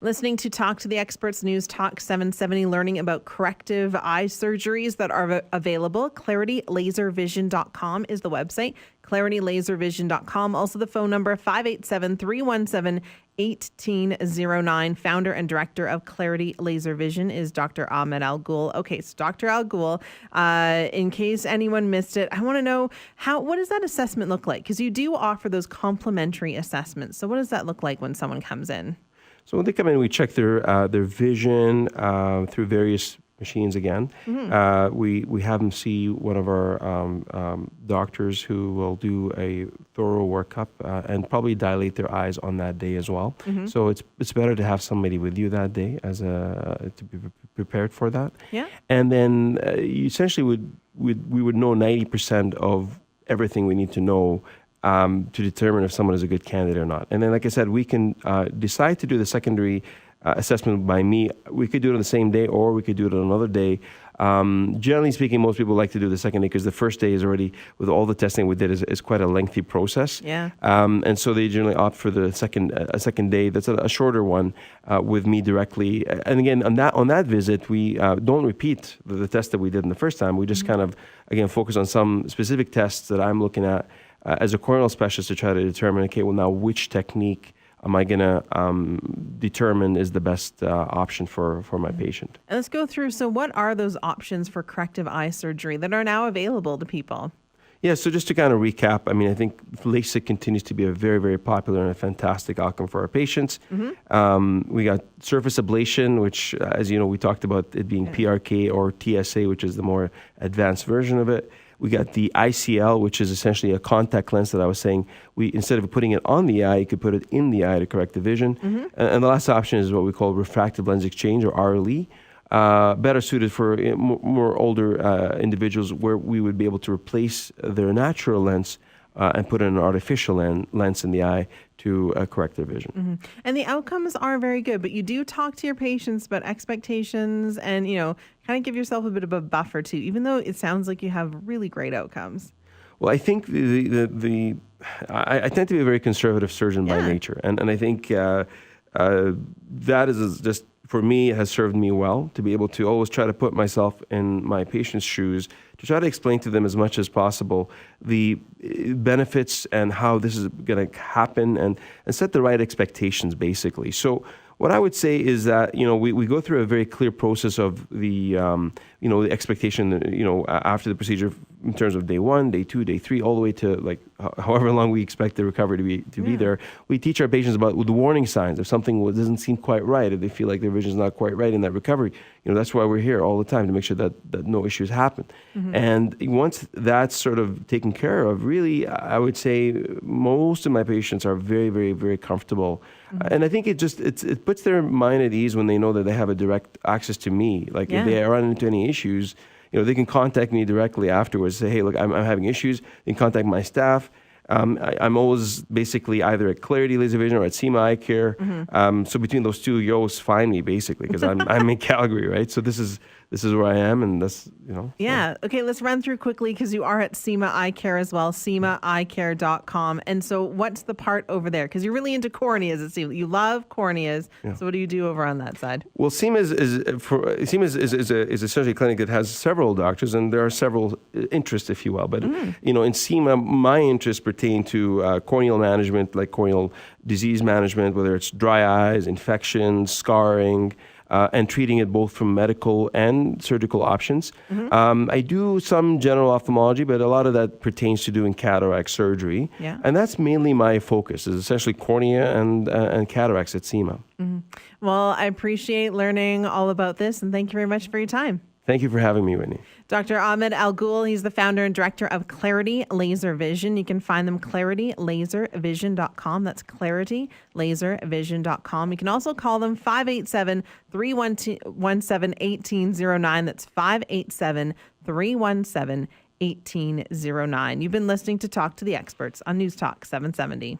Listening to Talk to the Experts, News Talk 770, learning about corrective eye surgeries that are available. ClarityLaserVision.com is the website. ClarityLaserVision.com. Also the phone number 587-317-1809. Founder and director of Clarity Laser Vision is Dr. Ahmed Al-Ghoul. Okay, so Dr. Al-Ghoul, in case anyone missed it, I want to know what does that assessment look like? Because you do offer those complimentary assessments. So what does that look like when someone comes in? So when they come in, we check their vision through various machines again. Mm-hmm. We have them see one of our doctors who will do a thorough workup and probably dilate their eyes on that day as well. Mm-hmm. So it's better to have somebody with you that day to be prepared for that. Yeah. And then you essentially we would know 90% of everything we need to know to determine if someone is a good candidate or not. And then, like I said, we can decide to do the secondary assessment by me. We could do it on the same day, or we could do it on another day. Generally speaking, most people like to do the second day because the first day is already, with all the testing we did, is quite a lengthy process. Yeah. And so they generally opt for the second day. That's a shorter one with me directly. And again, on that visit, we don't repeat the test that we did in the first time. We just kind of, again, focus on some specific tests that I'm looking at as a corneal specialist to try to determine, okay, well, now which technique am I going to determine is the best option for my patient? And let's go through. So what are those options for corrective eye surgery that are now available to people? Yeah, so just to kind of recap, I mean, I think LASIK continues to be a very, very popular and a fantastic outcome for our patients. Mm-hmm. We got surface ablation, which, as you know, we talked about it being PRK or TSA, which is the more advanced version of it. We got the ICL, which is essentially a contact lens that I was saying, instead of putting it on the eye, you could put it in the eye to correct the vision. Mm-hmm. And the last option is what we call refractive lens exchange, or RLE, better suited for more older individuals, where we would be able to replace their natural lens and put in an artificial lens in the eye to correct their vision. Mm-hmm. And the outcomes are very good, but you do talk to your patients about expectations and, kind of give yourself a bit of a buffer too, even though it sounds like you have really great outcomes. Well, I think I tend to be a very conservative surgeon by nature. And I think that is just, for me, has served me well to be able to always try to put myself in my patient's shoes, to try to explain to them as much as possible the benefits and how this is going to happen, and set the right expectations, basically. So what I would say is that, we go through a very clear process of the expectation, after the procedure, in terms of day 1, day 2, day 3, all the way to however long we expect the recovery to be there. We teach our patients about the warning signs if something doesn't seem quite right, if they feel like their vision is not quite right in that recovery. That's why we're here all the time, to make sure that no issues happen. Mm-hmm. And once that's sort of taken care of, really, I would say most of my patients are very, very, very comfortable. Mm-hmm. And I think it puts their mind at ease when they know that they have a direct access to me. If they run into any issues, they can contact me directly afterwards. Say, hey, look, I'm having issues. They can contact my staff. I'm always basically either at Clarity Laser Vision or at SEMA Eye Care. Mm-hmm. So between those two, you always find me, basically, because I'm in Calgary, right? So this is where I am, and that's, Yeah. So. Okay, let's run through quickly, because you are at SEMA Eye Care as well, SEMAEyecare.com. And so what's the part over there? Because you're really into corneas, it seems. You love corneas. Yeah. So what do you do over on that side? Well, SEMA is essentially a clinic that has several doctors, and there are several interests, if you will. But, in SEMA, my interests pertain to corneal management, like corneal disease management, whether it's dry eyes, infections, scarring, and treating it both from medical and surgical options. Mm-hmm. I do some general ophthalmology, but a lot of that pertains to doing cataract surgery. Yeah. And that's mainly my focus, is essentially cornea and cataracts at SEMA. Mm-hmm. Well, I appreciate learning all about this, and thank you very much for your time. Thank you for having me, Whitney. Dr. Ahmed Al-Ghoul, he's the founder and director of Clarity Laser Vision. You can find them ClarityLaserVision.com. That's ClarityLaserVision.com. You can also call them 587-317-1809. That's 587-317-1809. You've been listening to Talk to the Experts on News Talk 770.